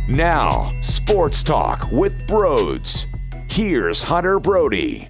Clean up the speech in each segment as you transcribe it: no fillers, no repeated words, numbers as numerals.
Now, Sports Talk with Brodes. Here's Hunter Brody.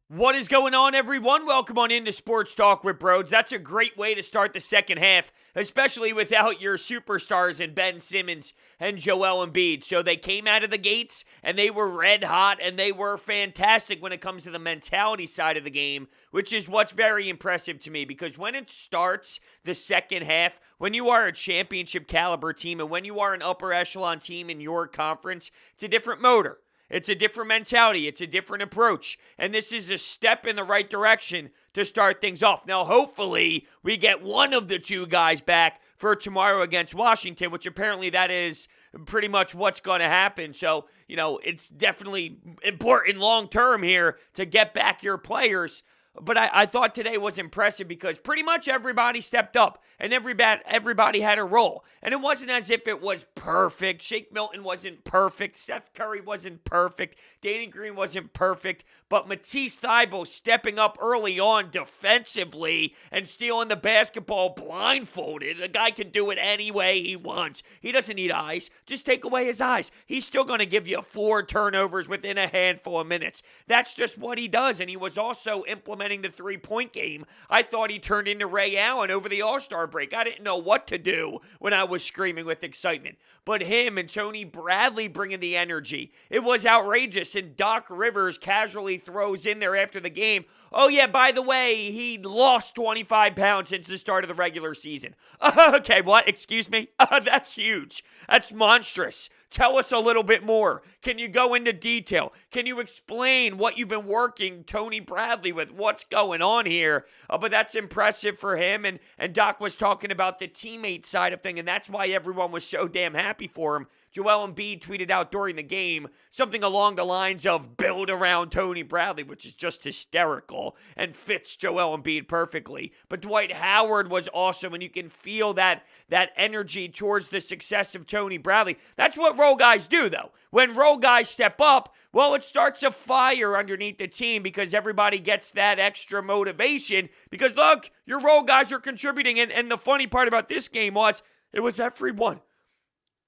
What is going on, everyone? Welcome on into Sports Talk with Brodes. That's a great way to start the second half, especially without your superstars in Ben Simmons and Joel Embiid. So they came out of the gates, and they were red hot, and they were fantastic when it comes to the mentality side of the game, which is what's very impressive to me, because when it starts the second half, when you are a championship caliber team, and when you are an upper echelon team in your conference, it's a different motor. It's a different mentality. It's a different approach. And this is a step in the right direction to start things off. Now, hopefully, we get one of the two guys back for tomorrow against Washington, which apparently that is pretty much what's going to happen. So, it's definitely important long-term here to get back your players. But I thought today was impressive because pretty much everybody stepped up and everybody had a role. And it wasn't as if it was perfect. Shake Milton wasn't perfect. Seth Curry wasn't perfect. Danny Green wasn't perfect. But Matisse Thybulle stepping up early on defensively and stealing the basketball blindfolded. The guy can do it any way he wants. He doesn't need eyes. Just take away his eyes. He's still going to give you 4 turnovers within a handful of minutes. That's just what he does. And he was also implementing the three-point game. I thought he turned into Ray Allen over the All-Star break. I didn't know what to do when I was screaming with excitement. But him and Tony Bradley bringing the energy, it was outrageous. And Doc Rivers casually throws in there after the game, oh yeah, by the way, he lost 25 pounds since the start of the regular season. Okay, what? Excuse me? That's huge. That's monstrous. Tell us a little bit more. Can you go into detail? Can you explain what you've been working Tony Bradley with? What's going on here? But that's impressive for him. And Doc was talking about the teammate side of thing, and that's why everyone was so damn happy for him. Joel Embiid tweeted out during the game something along the lines of build around Tony Bradley, which is just hysterical and fits Joel Embiid perfectly. But Dwight Howard was awesome, and you can feel that energy towards the success of Tony Bradley. That's what role guys do, though. When role guys step up, well, it starts a fire underneath the team because everybody gets that extra motivation because, look, your role guys are contributing. And the funny part about this game was it was everyone.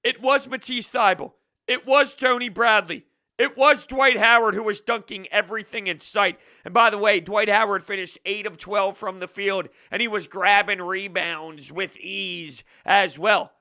It was Matisse Thybulle. It was Tony Bradley. It was Dwight Howard who was dunking everything in sight. And by the way, Dwight Howard finished 8 of 12 from the field, and he was grabbing rebounds with ease as well.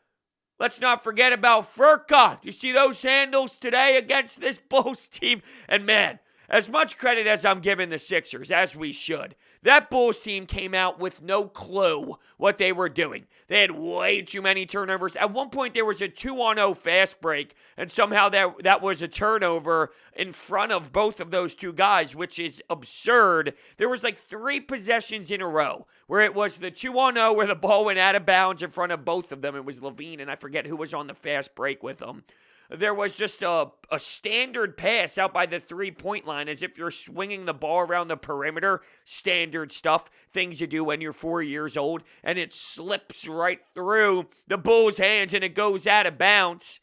Let's not forget about Furkan. You see those handles today against this Bulls team? And man, as much credit as I'm giving the Sixers, as we should, that Bulls team came out with no clue what they were doing. They had way too many turnovers. At one point, there was a 2-on-0 fast break, and somehow that was a turnover in front of both of those two guys, which is absurd. There was like 3 possessions in a row where it was the 2-on-0 where the ball went out of bounds in front of both of them. It was LaVine, and I forget who was on the fast break with them. There was just a standard pass out by the three-point line as if you're swinging the ball around the perimeter. Standard stuff, things you do when you're 4 years old. And it slips right through the Bulls' hands and it goes out of bounds.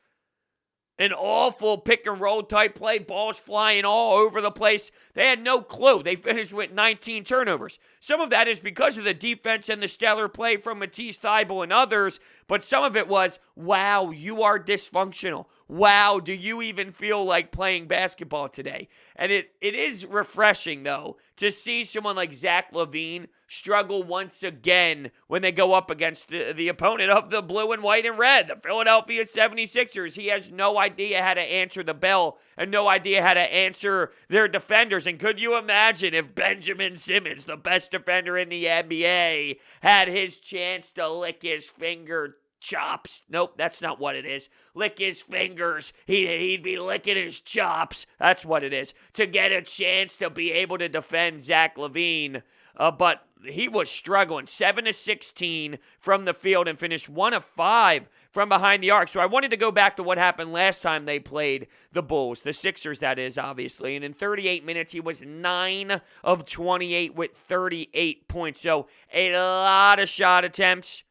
An awful pick-and-roll type play, balls flying all over the place. They had no clue. They finished with 19 turnovers. Some of that is because of the defense and the stellar play from Matisse Thybulle and others, but some of it was, wow, you are dysfunctional. Wow, do you even feel like playing basketball today? And it is refreshing, though, to see someone like Zach LaVine struggle once again when they go up against the opponent of the blue and white and red, the Philadelphia 76ers. He has no idea how to answer the bell and no idea how to answer their defenders. And could you imagine if Benjamin Simmons, the best defender in the NBA, had his chance to lick his finger chops? Nope, that's not what it is. Lick his fingers. He'd be licking his chops. That's what it is. To get a chance to be able to defend Zach LaVine. But he was struggling. 7 of 16 from the field and finished 1 of 5 from behind the arc. So I wanted to go back to what happened last time they played the Bulls, the Sixers, that is, obviously. And in 38 minutes, he was 9 of 28 with 38 points. So a lot of shot attempts.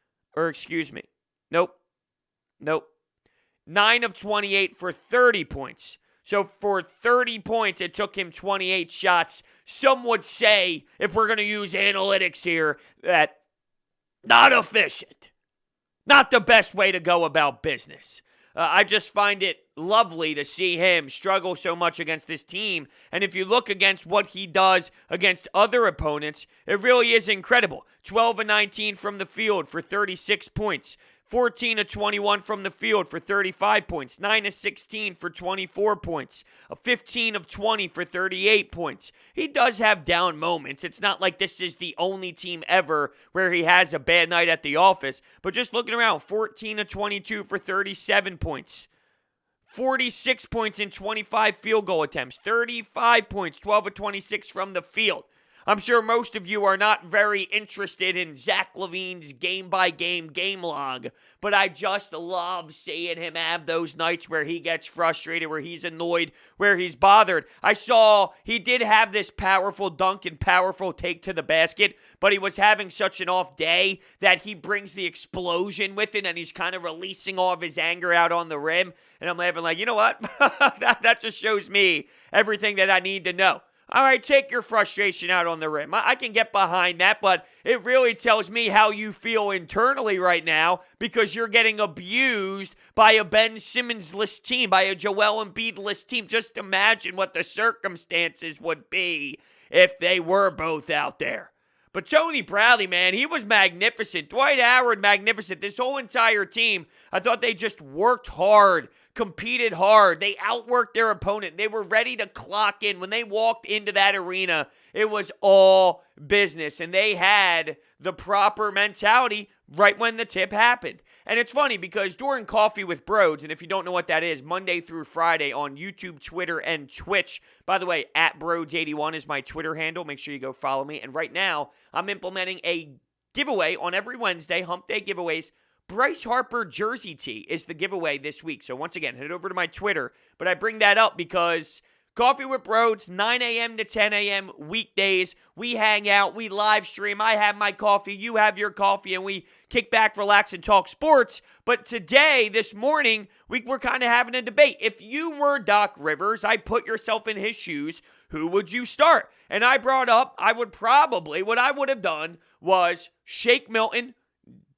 Nope. 9 of 28 for 30 points. So for 30 points, it took him 28 shots. Some would say, if we're going to use analytics here, that not efficient. Not the best way to go about business. I just find it lovely to see him struggle so much against this team. And if you look against what he does against other opponents, it really is incredible. 12 of 19 from the field for 36 points. 14 of 21 from the field for 35 points. 9 of 16 for 24 points. 15 of 20 for 38 points. He does have down moments. It's not like this is the only team ever where he has a bad night at the office. But just looking around, 14 of 22 for 37 points. 46 points in 25 field goal attempts. 35 points, 12 of 26 from the field. I'm sure most of you are not very interested in Zach LaVine's game-by-game game log, but I just love seeing him have those nights where he gets frustrated, where he's annoyed, where he's bothered. I saw he did have this powerful dunk and powerful take to the basket, but he was having such an off day that he brings the explosion with it, and he's kind of releasing all of his anger out on the rim, and I'm laughing like, you know what? that just shows me everything that I need to know. All right, take your frustration out on the rim. I can get behind that, but it really tells me how you feel internally right now because you're getting abused by a Ben Simmons-less team, by a Joel Embiid-less team. Just imagine what the circumstances would be if they were both out there. But Tony Bradley, man, he was magnificent. Dwight Howard, magnificent. This whole entire team, I thought they just worked hard, competed hard. They outworked their opponent. They were ready to clock in. When they walked into that arena, it was all business. And they had the proper mentality right when the tip happened. And it's funny because during Coffee with Brodes, and if you don't know what that is, Monday through Friday on YouTube, Twitter, and Twitch. By the way, @Brodes81 is my Twitter handle. Make sure you go follow me. And right now, I'm implementing a giveaway on every Wednesday, Hump Day giveaways. Bryce Harper jersey tee is the giveaway this week. So once again, head over to my Twitter. But I bring that up because Coffee with Brodes, 9 a.m. to 10 a.m. weekdays. We hang out, we live stream. I have my coffee, you have your coffee, and we kick back, relax, and talk sports. But today, this morning, we're kind of having a debate. If you were Doc Rivers, I put yourself in his shoes, who would you start? And I brought up, what I would have done was Shake Milton,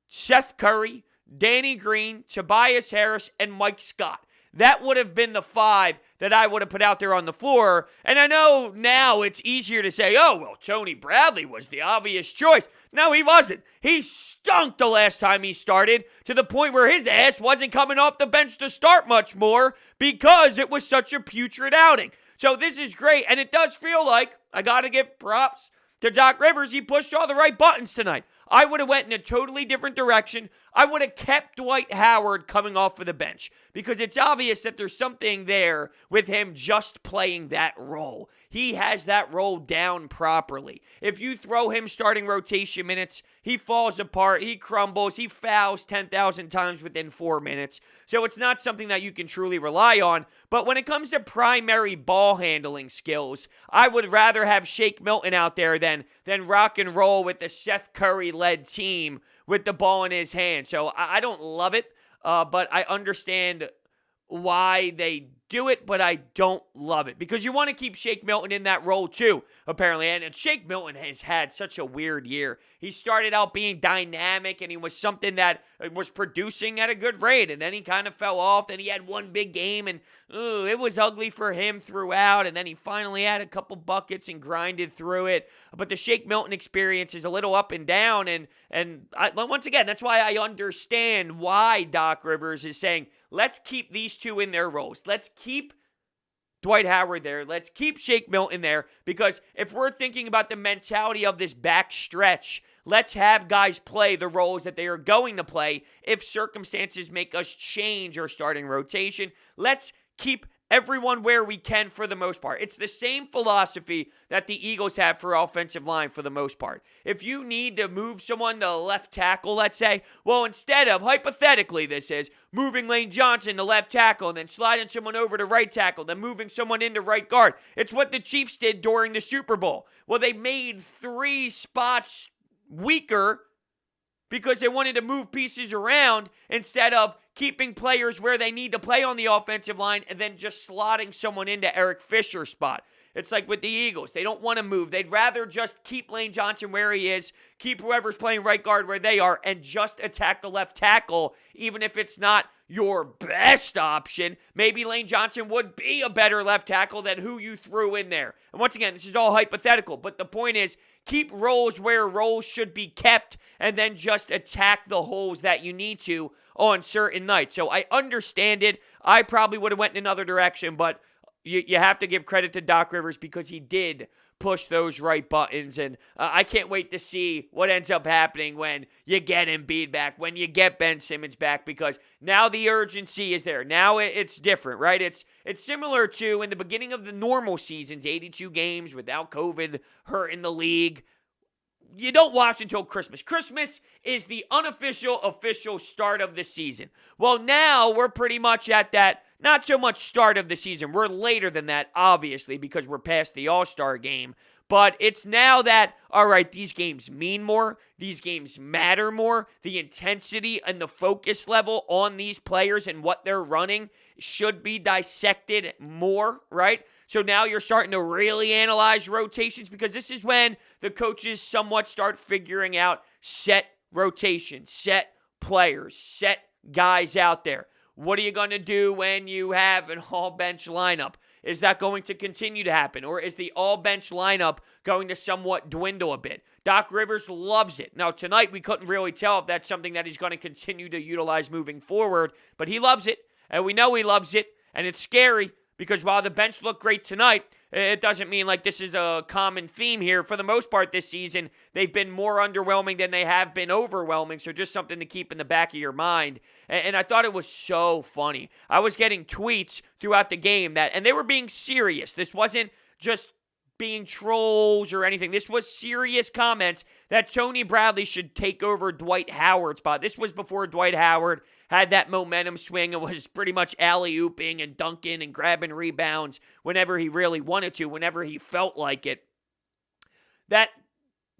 Seth Curry, Danny Green, Tobias Harris, and Mike Scott. That would have been the five that I would have put out there on the floor. And I know now it's easier to say, oh, well, Tony Bradley was the obvious choice. No, he wasn't. He stunk the last time he started to the point where his ass wasn't coming off the bench to start much more because it was such a putrid outing. So this is great. And it does feel like, I got to give props to Doc Rivers. He pushed all the right buttons tonight. I would have went in a totally different direction. I would have kept Dwight Howard coming off of the bench because it's obvious that there's something there with him just playing that role. He has that role down properly. If you throw him starting rotation minutes, he falls apart, he crumbles, he fouls 10,000 times within 4 minutes. So it's not something that you can truly rely on. But when it comes to primary ball handling skills, I would rather have Shake Milton out there than rock and roll with the Seth Curry-led team with the ball in his hand. So I don't love it, but I understand why they do it, but I don't love it. Because you want to keep Shake Milton in that role too, apparently. And Shake Milton has had such a weird year. He started out being dynamic, and he was something that was producing at a good rate. And then he kind of fell off. Then he had one big game, and it was ugly for him throughout. And then he finally had a couple buckets and grinded through it. But the Shake Milton experience is a little up and down. And once again, that's why I understand why Doc Rivers is saying, let's keep these two in their roles. Let's keep Dwight Howard there. Let's keep Shake Milton there. Because if we're thinking about the mentality of this back stretch, let's have guys play the roles that they are going to play. If circumstances make us change our starting rotation, let's keep everyone where we can for the most part. It's the same philosophy that the Eagles have for offensive line for the most part. If you need to move someone to left tackle, let's say, well, instead of, hypothetically this is, moving Lane Johnson to left tackle and then sliding someone over to right tackle, then moving someone into right guard. It's what the Chiefs did during the Super Bowl. Well, they made 3 spots weaker because they wanted to move pieces around instead of keeping players where they need to play on the offensive line and then just slotting someone into Eric Fisher's spot. It's like with the Eagles. They don't want to move. They'd rather just keep Lane Johnson where he is, keep whoever's playing right guard where they are, and just attack the left tackle, even if it's not your best option. Maybe Lane Johnson would be a better left tackle than who you threw in there. And once again, this is all hypothetical, but the point is, keep roles where roles should be kept and then just attack the holes that you need to on certain nights. So I understand it. I probably would have went in another direction, but you have to give credit to Doc Rivers because he did push those right buttons, and I can't wait to see what ends up happening when you get Embiid back, when you get Ben Simmons back, because now the urgency is there. Now it's different, right? It's similar to in the beginning of the normal seasons, 82 games without COVID hurting the league. You don't watch until Christmas. Christmas is the unofficial, official start of the season. Well, now we're pretty much at that, not so much start of the season. We're later than that, obviously, because we're past the All-Star game. But it's now that, all right, these games mean more. These games matter more. The intensity and the focus level on these players and what they're running should be dissected more, right? So now you're starting to really analyze rotations because this is when the coaches somewhat start figuring out set rotations, set players, set guys out there. What are you going to do when you have an all-bench lineup? Is that going to continue to happen? Or is the all-bench lineup going to somewhat dwindle a bit? Doc Rivers loves it. Now, tonight we couldn't really tell if that's something that he's going to continue to utilize moving forward, but he loves it, and we know he loves it, and it's scary because while the bench looked great tonight, it doesn't mean like this is a common theme here. For the most part this season, they've been more underwhelming than they have been overwhelming, so just something to keep in the back of your mind. And I thought it was so funny. I was getting tweets throughout the game and they were being serious. This wasn't just being trolls or anything. This was serious comments that Tony Bradley should take over Dwight Howard's spot. This was before Dwight Howard had that momentum swing and was pretty much alley-ooping and dunking and grabbing rebounds whenever he really wanted to, whenever he felt like it. That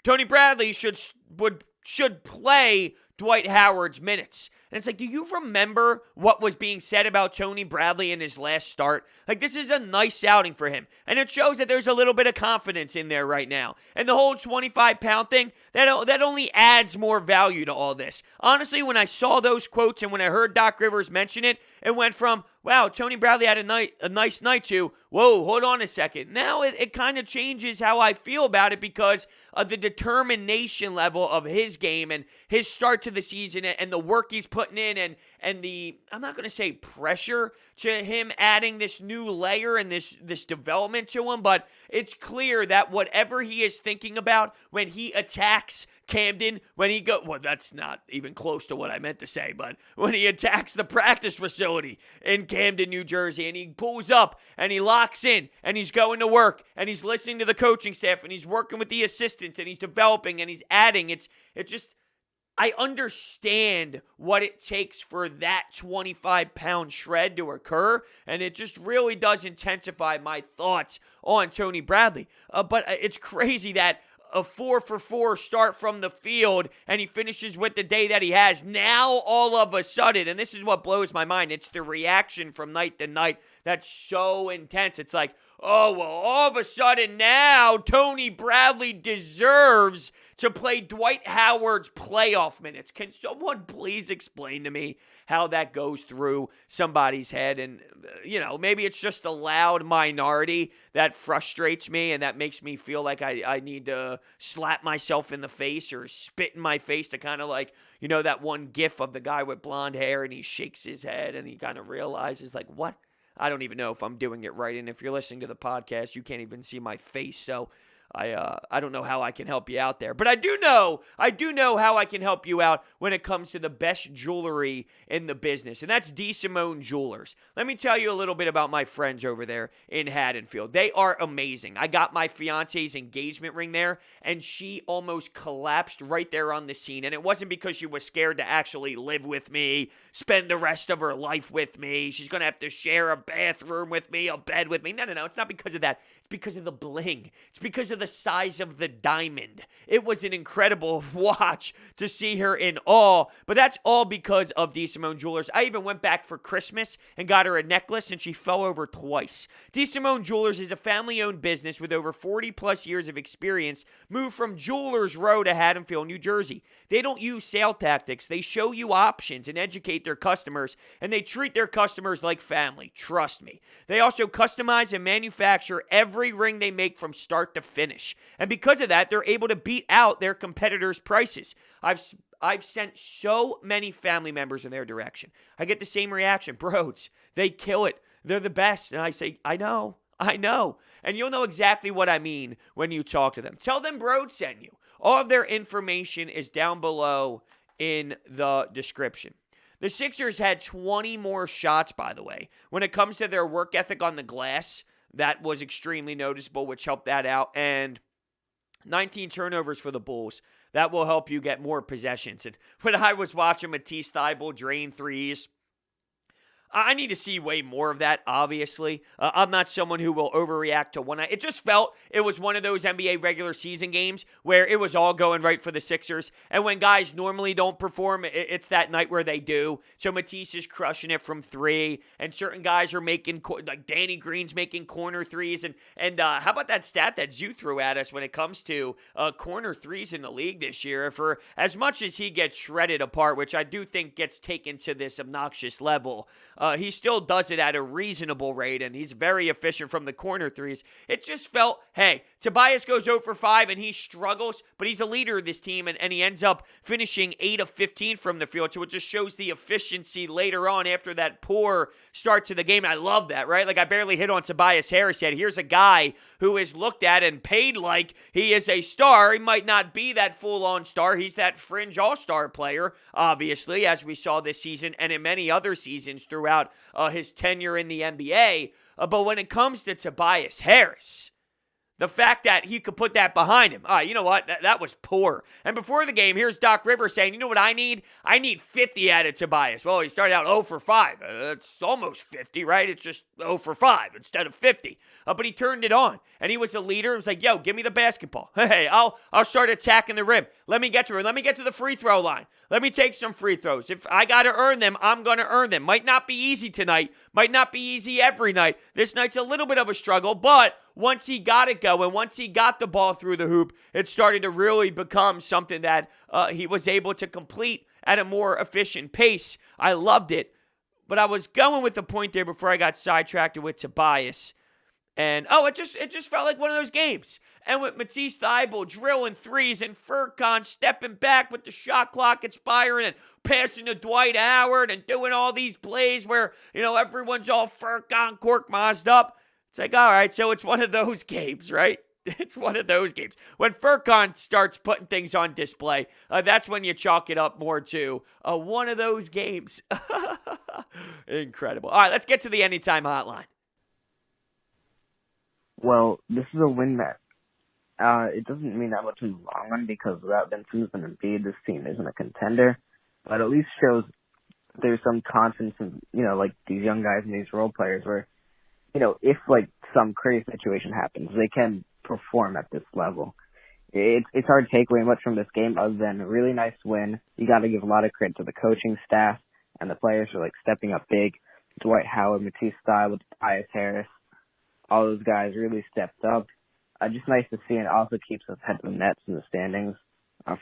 Tony Bradley should play Dwight Howard's minutes. And it's like, do you remember what was being said about Tony Bradley in his last start? Like, this is a nice outing for him. And it shows that there's a little bit of confidence in there right now. And the whole 25-pound thing, that only adds more value to all this. Honestly, when I saw those quotes and when I heard Doc Rivers mention it, it went from, wow, Tony Bradley had a nice night to, whoa, hold on a second. Now it kind of changes how I feel about it because of the determination level of his game and his start to the season and the work he's putting in and the, I'm not going to say pressure to him adding this new layer and this development to him, but it's clear that whatever he is thinking about when he attacks Camden, well, that's not even close to what I meant to say, but when he attacks the practice facility in Camden, New Jersey, and he pulls up and he locks in and he's going to work and he's listening to the coaching staff and he's working with the assistants and he's developing and he's adding, it's just, I understand what it takes for that 25-pound shred to occur, and it just really does intensify my thoughts on Tony Bradley. But it's crazy that a 4-for-4 start from the field, and he finishes with the day that he has. Now, all of a sudden, and this is what blows my mind, it's the reaction from night to night that's so intense. It's like, oh, well, all of a sudden now, Tony Bradley deserves to play Dwight Howard's playoff minutes. Can someone please explain to me how that goes through somebody's head? And, maybe it's just a loud minority that frustrates me and that makes me feel like I need to slap myself in the face or spit in my face to kind of like, that one gif of the guy with blonde hair and he shakes his head and he kind of realizes like, what? I don't even know if I'm doing it right. And if you're listening to the podcast, you can't even see my face. So I don't know how I can help you out there. But I do know how I can help you out when it comes to the best jewelry in the business. And that's Desimone Jewelers. Let me tell you a little bit about my friends over there in Haddonfield. They are amazing. I got my fiance's engagement ring there, and she almost collapsed right there on the scene. And it wasn't because she was scared to actually live with me, spend the rest of her life with me. She's going to have to share a bathroom with me, a bed with me. No. It's not because of that. It's because of the bling. It's because of the the size of the diamond. It was an incredible watch to see her in awe, but that's all because of Desimone Jewelers. I even went back for Christmas and got her a necklace, and she fell over twice. Desimone Jewelers is a family-owned business with over 40-plus years of experience, moved from Jewelers Row to Haddonfield, New Jersey. They don't use sale tactics. They show you options and educate their customers, and they treat their customers like family. Trust me. They also customize and manufacture every ring they make from start to finish. And because of that, they're able to beat out their competitors' prices. I've sent so many family members in their direction. I get the same reaction. Brodes, they kill it. They're the best. And I say, I know. And you'll know exactly what I mean when you talk to them. Tell them Brodes sent you. All of their information is down below in the description. The Sixers had 20 more shots, by the way. When it comes to their work ethic on the glass, that was extremely noticeable, which helped that out. And 19 turnovers for the Bulls. That will help you get more possessions. And when I was watching Matisse Thybulle drain threes, I need to see way more of that, obviously. I'm not someone who will overreact to one night. It just felt it was one of those NBA regular season games where it was all going right for the Sixers. And when guys normally don't perform, it's that night where they do. So Matisse is crushing it from three, and certain guys are making, like Danny Green's making corner threes. And how about that stat that Zoo threw at us when it comes to corner threes in the league this year? For as much as he gets shredded apart, which I do think gets taken to this obnoxious level, he still does it at a reasonable rate, and he's very efficient from the corner threes. It just felt, hey, Tobias goes 0 for 5, and he struggles, but he's a leader of this team, and he ends up finishing 8 of 15 from the field, so it just shows the efficiency later on after that poor start to the game. And I love that, right? Like, I barely hit on Tobias Harris yet. Here's a guy who is looked at and paid like he is a star. He might not be that full-on star. He's that fringe all-star player, obviously, as we saw this season and in many other seasons throughout his tenure in the NBA. But when it comes to Tobias Harris, the fact that he could put that behind him, you know what? That was poor. And before the game, here's Doc Rivers saying, you know what I need? I need 50 out of Tobias. Well, he started out 0 for 5. It's almost 50, right? It's just 0 for 5 instead of 50. But he turned it on, and he was a leader. It was like, yo, give me the basketball. Hey, I'll start attacking the rim. Let me get to her. Let me get to the free throw line. Let me take some free throws. If I got to earn them, I'm going to earn them. Might not be easy tonight. Might not be easy every night. This night's a little bit of a struggle, but once he got it going, once he got the ball through the hoop, it started to really become something that he was able to complete at a more efficient pace. I loved it. But I was going with the point there before I got sidetracked with Tobias. And, it just felt like one of those games. And with Matisse Thybulle drilling threes and Furkan stepping back with the shot clock expiring and passing to Dwight Howard and doing all these plays where, everyone's all Furkan Korkmaz'd up. It's like, all right, so it's one of those games, right? It's one of those games. When Furkan starts putting things on display, that's when you chalk it up more to one of those games. Incredible. All right, let's get to the Anytime Hotline. Well, this is a win that it doesn't mean that much in the long run because without Ben Simmons and Embiid, this team isn't a contender. But at least shows there's some confidence in, like these young guys and these role players where, if like some crazy situation happens, they can perform at this level. It's hard to take away much from this game other than a really nice win. You got to give a lot of credit to the coaching staff and the players for like stepping up big. Dwight Howard, Matisse Thybulle, Tobias Harris, all those guys really stepped up. Just nice to see, and it also keeps us ahead of the Nets in the standings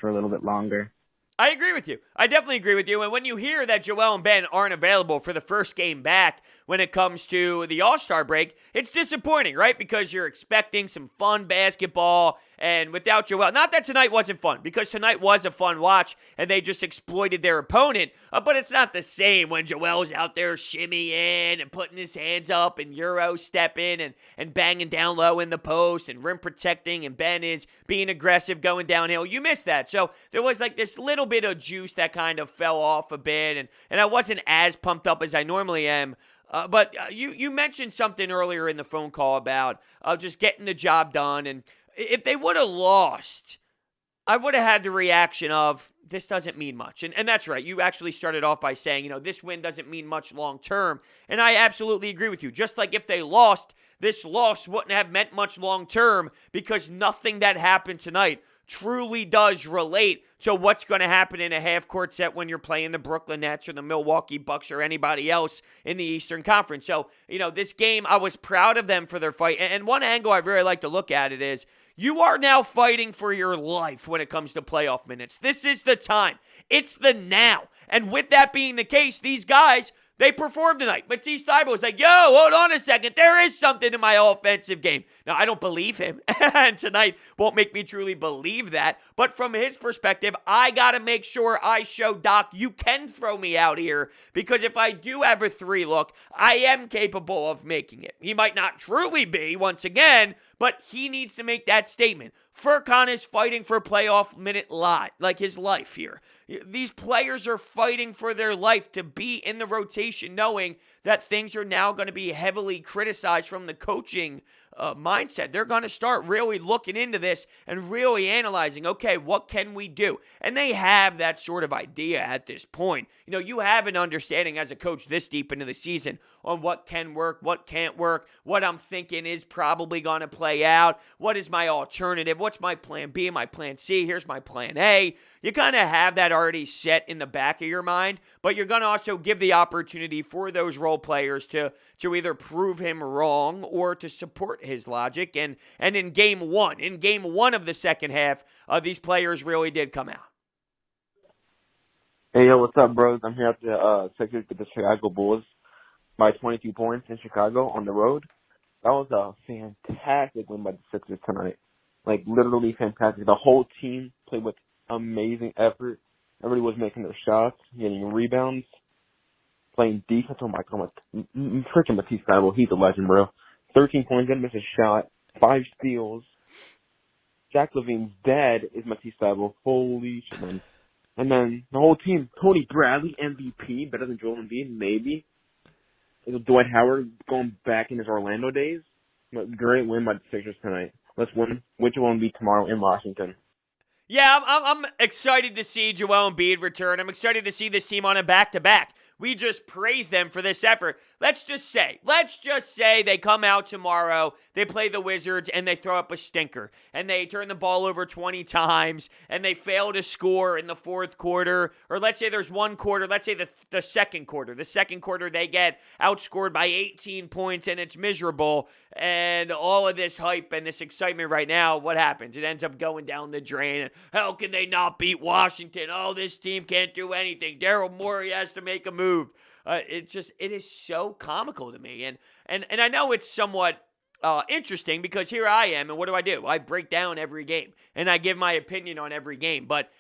for a little bit longer. I agree with you. I definitely agree with you. And when you hear that Joel and Ben aren't available for the first game back when it comes to the All-Star break, it's disappointing, right? Because you're expecting some fun basketball, and without Joel, not that tonight wasn't fun, because tonight was a fun watch, and they just exploited their opponent, but it's not the same when Joel's out there shimmying and putting his hands up and Euro stepping and banging down low in the post and rim protecting, and Ben is being aggressive going downhill. You missed that. So there was like this little bit of juice that kind of fell off a bit, and I wasn't as pumped up as I normally am. But you mentioned something earlier in the phone call about just getting the job done, and if they would have lost, I would have had the reaction of, this doesn't mean much. And that's right. You actually started off by saying, this win doesn't mean much long term. And I absolutely agree with you. Just like if they lost, this loss wouldn't have meant much long term because nothing that happened tonight truly does relate to what's going to happen in a half-court set when you're playing the Brooklyn Nets or the Milwaukee Bucks or anybody else in the Eastern Conference. So, this game, I was proud of them for their fight. And one angle I really like to look at it is you are now fighting for your life when it comes to playoff minutes. This is the time. It's the now. And with that being the case, these guys, they performed tonight. Matisse Thybulle was like, yo, hold on a second. There is something to my offensive game. Now, I don't believe him, and tonight won't make me truly believe that. But from his perspective, I got to make sure I show Doc you can throw me out here because if I do have a 3 look, I am capable of making it. He might not truly be, once again, but he needs to make that statement. Furkan is fighting for playoff minute like his life here. These players are fighting for their life to be in the rotation, knowing that things are now going to be heavily criticized from the coaching mindset. They're going to start really looking into this and really analyzing, okay, what can we do? And they have that sort of idea at this point. You have an understanding as a coach this deep into the season on what can work, what can't work, what I'm thinking is probably going to play out, what is my alternative, what's my plan B, my plan C, here's my plan A. You kind of have that already set in the back of your mind, but you're going to also give the opportunity for those role players to either prove him wrong or to support his logic. And in game one of the second half, these players really did come out. Hey, yo, what's up, bros? I'm here at the Sixers with the Chicago Bulls by 22 points in Chicago on the road. That was a fantastic win by the Sixers tonight. Like, literally fantastic. The whole team played with amazing effort. Everybody was making their shots, getting rebounds, playing defense. Oh, my God. Freaking Matisse Thybulle. He's a legend, bro. 13 points, didn't miss a shot, 5 steals. Jack LaVine's dad is Matisse Thybulle. Holy shit, man. And then the whole team, Tony Bradley, MVP, better than Joel Embiid, maybe. Dwight Howard going back in his Orlando days. But great win by the Sixers tonight. Let's win. Which will be tomorrow in Washington. Yeah, I'm excited to see Joel Embiid return. I'm excited to see this team on a back-to-back. We just praise them for this effort. Let's just say they come out tomorrow, they play the Wizards, and they throw up a stinker. And they turn the ball over 20 times, and they fail to score in the fourth quarter. Or let's say there's one quarter, let's say the second quarter. The second quarter, they get outscored by 18 points, and it's miserable. And all of this hype and this excitement right now, what happens? It ends up going down the drain. How can they not beat Washington? Oh, this team can't do anything. Daryl Morey has to make a move. It is so comical to me. And I know it's somewhat interesting because here I am, and what do? I break down every game, and I give my opinion on every game. But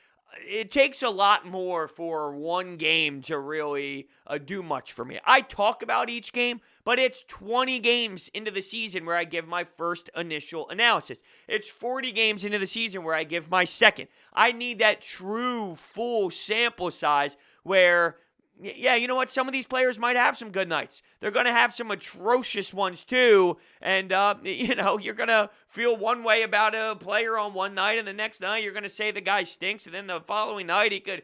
it takes a lot more for one game to really do much for me. I talk about each game, but it's 20 games into the season where I give my first initial analysis. It's 40 games into the season where I give my second. I need that true, full sample size where, yeah, you know what? Some of these players might have some good nights. They're going to have some atrocious ones too. And, you're going to feel one way about a player on one night, and the next night you're going to say the guy stinks, and then the following night he could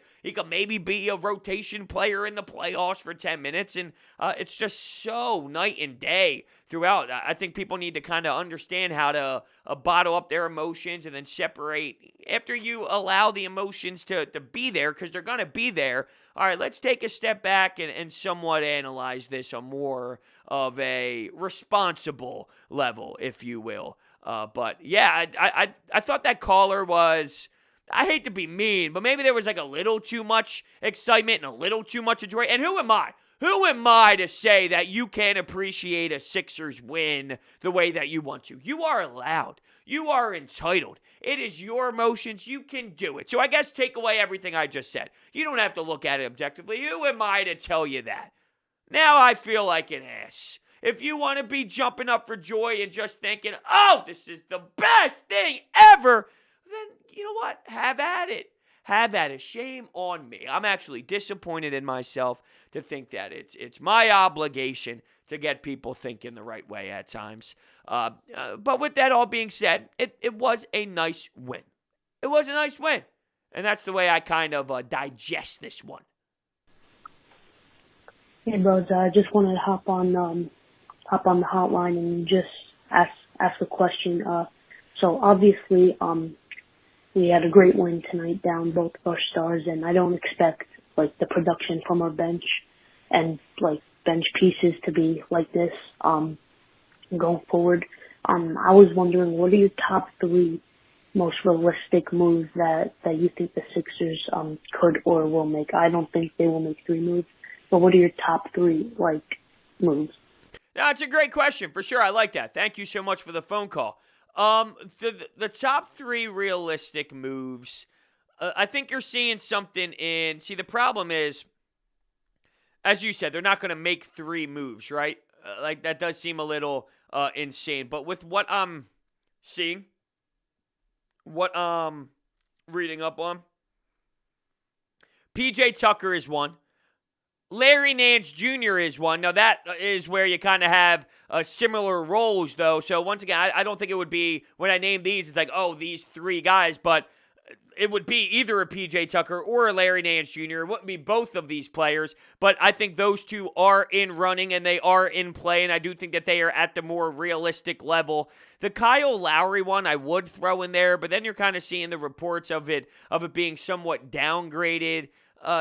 maybe be a rotation player in the playoffs for 10 minutes. And it's just so night and day throughout. I think people need to kind of understand how to bottle up their emotions and then separate after you allow the emotions to be there, because they're going to be there. All right, let's take a step back and somewhat analyze this on more of a responsible level, if you will. But yeah, I thought that caller was, I hate to be mean, but maybe there was like a little too much excitement and a little too much joy. And who am I? Who am I to say that you can't appreciate a Sixers win the way that you want to? You are allowed. You are entitled. It is your emotions. You can do it. So I guess take away everything I just said. You don't have to look at it objectively. Who am I to tell you that? Now I feel like an ass. If you want to be jumping up for joy and just thinking, oh, this is the best thing ever, then you know what? Have at it. Have at it. Shame on me. I'm actually disappointed in myself to think that it's my obligation to get people thinking the right way at times. But with that all being said, it was a nice win. It was a nice win. And that's the way I kind of digest this one. Hey, Brodes, I just wanted to hop on the hotline and just ask a question. So obviously, we had a great win tonight, down both of our stars, and I don't expect like the production from our bench and like bench pieces to be like this going forward. I was wondering, what are your top 3 most realistic moves that you think the Sixers could or will make? I don't think they will make 3 moves, but what are your top 3 like moves? That's a great question, for sure. I like that. Thank you so much for the phone call. The top 3 realistic moves, I think you're seeing something in. See, the problem is, as you said, they're not going to make 3 moves, right? Like that does seem a little insane. But with what I'm seeing, what I'm reading up on, PJ Tucker is one. Larry Nance Jr. is one. Now, that is where you kind of have similar roles, though. So, once again, I don't think it would be, when I name these, it's like, oh, these 3 guys. But it would be either a PJ Tucker or a Larry Nance Jr. It wouldn't be both of these players. But I think those 2 are in running and they are in play. And I do think that they are at the more realistic level. The Kyle Lowry one I would throw in there. But then you're kind of seeing the reports of it being somewhat downgraded.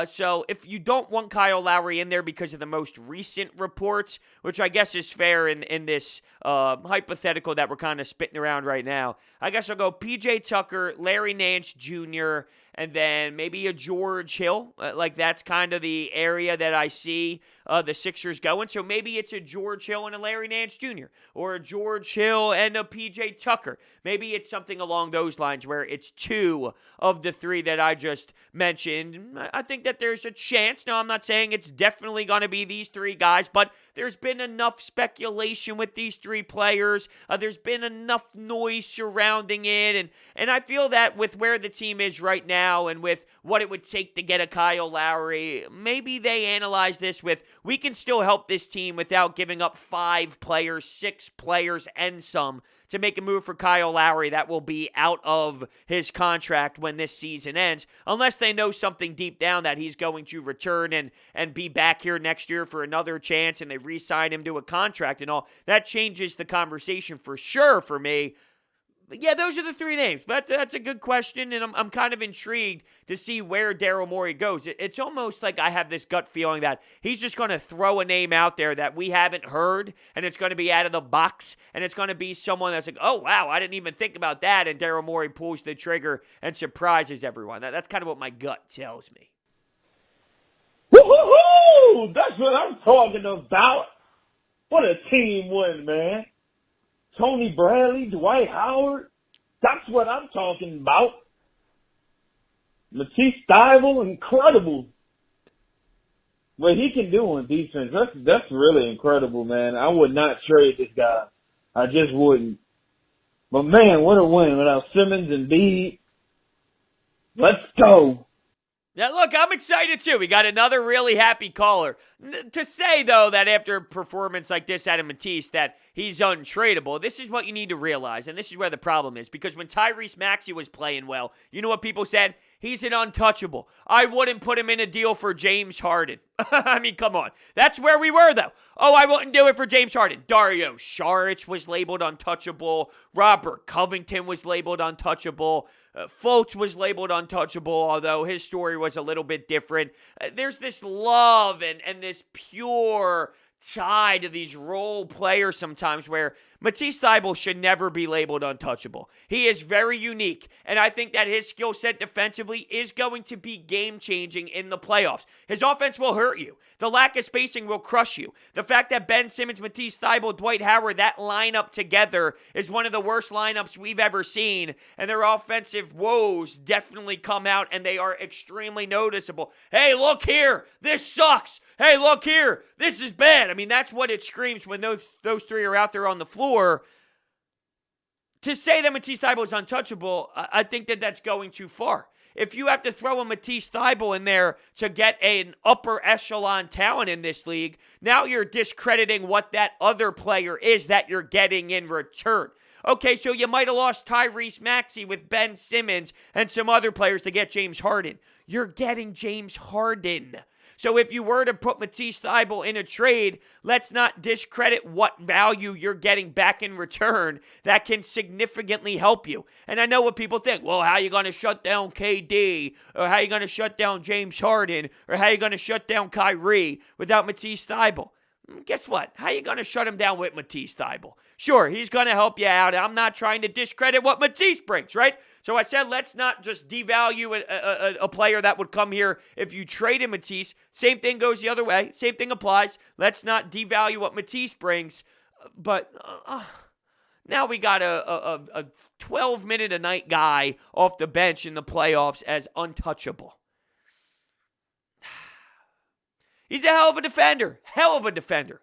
So if you don't want Kyle Lowry in there because of the most recent reports, which I guess is fair in this hypothetical that we're kind of spitting around right now, I guess I'll go PJ Tucker, Larry Nance Jr., and then maybe a George Hill. Like that's kind of the area that I see the Sixers going. So maybe it's a George Hill and a Larry Nance Jr. or a George Hill and a PJ Tucker. Maybe it's something along those lines where it's 2 of the 3 that I just mentioned. I think that there's a chance. Now, I'm not saying it's definitely going to be these 3 guys, but there's been enough speculation with these 3 players. There's been enough noise surrounding it. And I feel that with where the team is right now and with what it would take to get a Kyle Lowry, maybe they analyze this with, we can still help this team without giving up 5 players, 6 players, and some to make a move for Kyle Lowry that will be out of his contract when this season ends, unless they know something deep down that he's going to return and be back here next year for another chance and they re-sign him to a contract and all. That changes the conversation for sure for me. But yeah, those are the 3 names. But that's a good question, and I'm kind of intrigued to see where Daryl Morey goes. It's almost like I have this gut feeling that he's just going to throw a name out there that we haven't heard, and it's going to be out of the box, and it's going to be someone that's like, oh, wow, I didn't even think about that, and Daryl Morey pulls the trigger and surprises everyone. That's kind of what my gut tells me. Woo-hoo-hoo! That's what I'm talking about. What a team win, man. Tony Bradley, Dwight Howard. That's what I'm talking about. Matisse Thybulle, incredible. What he can do on defense, that's really incredible, man. I would not trade this guy. I just wouldn't. But, man, what a win without Simmons and Embiid. Let's go. Yeah, look, I'm excited too. We got another really happy caller. To say, though, that after a performance like this out of Matisse that he's untradeable, this is what you need to realize, and this is where the problem is. Because when Tyrese Maxey was playing well, you know what people said? He's an untouchable. I wouldn't put him in a deal for James Harden. I mean, come on. That's where we were, though. Oh, I wouldn't do it for James Harden. Dario Saric was labeled untouchable. Robert Covington was labeled untouchable. Fultz was labeled untouchable, although his story was a little bit different. There's this love and this pure tie to these role players sometimes where Matisse Thybulle should never be labeled untouchable. He is very unique, and I think that his skill set defensively is going to be game-changing in the playoffs. His offense will hurt you. The lack of spacing will crush you. The fact that Ben Simmons, Matisse Thybulle, Dwight Howard, that lineup together is one of the worst lineups we've ever seen, and their offensive woes definitely come out, and they are extremely noticeable. Hey, look here. This sucks. Hey, look here. This is bad. I mean, that's what it screams when those 3 are out there on the floor. To say that Matisse Thybulle is untouchable, I think that that's going too far. If you have to throw a Matisse Thybulle in there to get an upper echelon talent in this league, now you're discrediting what that other player is that you're getting in return. Okay, so you might have lost Tyrese Maxey with Ben Simmons and some other players to get James Harden. You're getting James Harden. So if you were to put Matisse Thybulle in a trade, let's not discredit what value you're getting back in return that can significantly help you. And I know what people think. Well, how are you going to shut down KD? Or how are you going to shut down James Harden? Or how are you going to shut down Kyrie without Matisse Thybulle? Guess what? How are you going to shut him down with Matisse Thybulle? Sure, he's going to help you out. I'm not trying to discredit what Matisse brings, right? So I said let's not just devalue a player that would come here if you traded Matisse. Same thing goes the other way. Same thing applies. Let's not devalue what Matisse brings. But now we got a 12-minute-a-night guy off the bench in the playoffs as untouchable. He's a hell of a defender. Hell of a defender.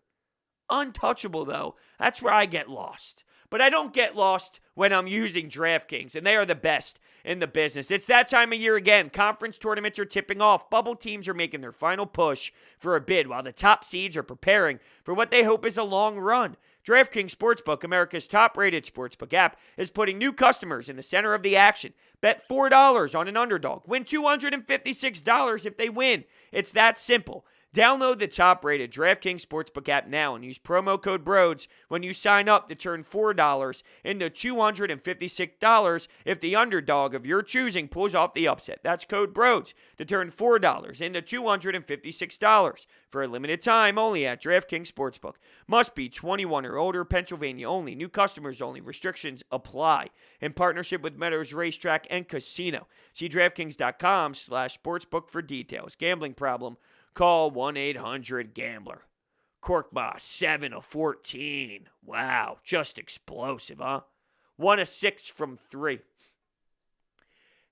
Untouchable, though. That's where I get lost. But I don't get lost when I'm using DraftKings, and they are the best in the business. It's that time of year again. Conference tournaments are tipping off. Bubble teams are making their final push for a bid, while the top seeds are preparing for what they hope is a long run. DraftKings Sportsbook, America's top-rated sportsbook app, is putting new customers in the center of the action. Bet $4 on an underdog. Win $256 if they win. It's that simple. Download the top-rated DraftKings Sportsbook app now and use promo code BRODES when you sign up to turn $4 into $256 if the underdog of your choosing pulls off the upset. That's code BRODES to turn $4 into $256 for a limited time only at DraftKings Sportsbook. Must be 21 or older, Pennsylvania only. New customers only. Restrictions apply. In partnership with Meadows Racetrack and Casino. See DraftKings.com/sportsbook for details. Gambling problem? Call 1-800-GAMBLER. Korkmaz, 7 of 14. Wow, just explosive, huh? 1 of 6 from 3.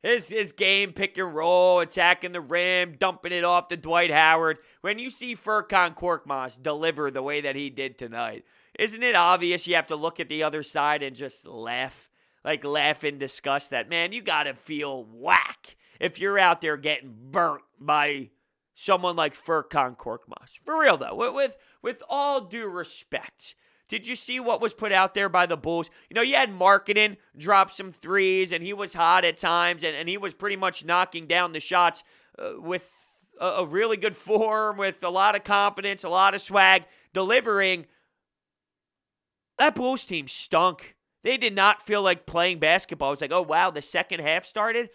His game, pick and roll, attacking the rim, dumping it off to Dwight Howard. When you see Furkan Korkmaz deliver the way that he did tonight, isn't it obvious you have to look at the other side and just laugh? Like laugh in disgust that, man, you got to feel whack if you're out there getting burnt by someone like Furkan Korkmaz. For real, though, with all due respect, did you see what was put out there by the Bulls? You know, you had Markkanen drop some threes, and he was hot at times, and he was pretty much knocking down the shots with a really good form, with a lot of confidence, a lot of swag, delivering. That Bulls team stunk. They did not feel like playing basketball. It's like, oh, wow, the second half started?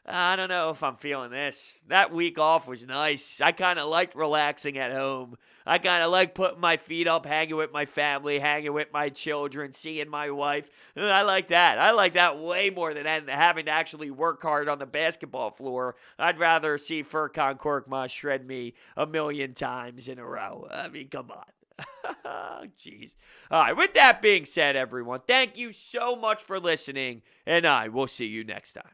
I don't know if I'm feeling this. That week off was nice. I kind of liked relaxing at home. I kind of like putting my feet up, hanging with my family, hanging with my children, seeing my wife. I like that. I like that way more than having to actually work hard on the basketball floor. I'd rather see Furkan Korkmaz shred me a million times in a row. I mean, come on. Jeez. All right, with that being said, everyone, thank you so much for listening, and I will see you next time.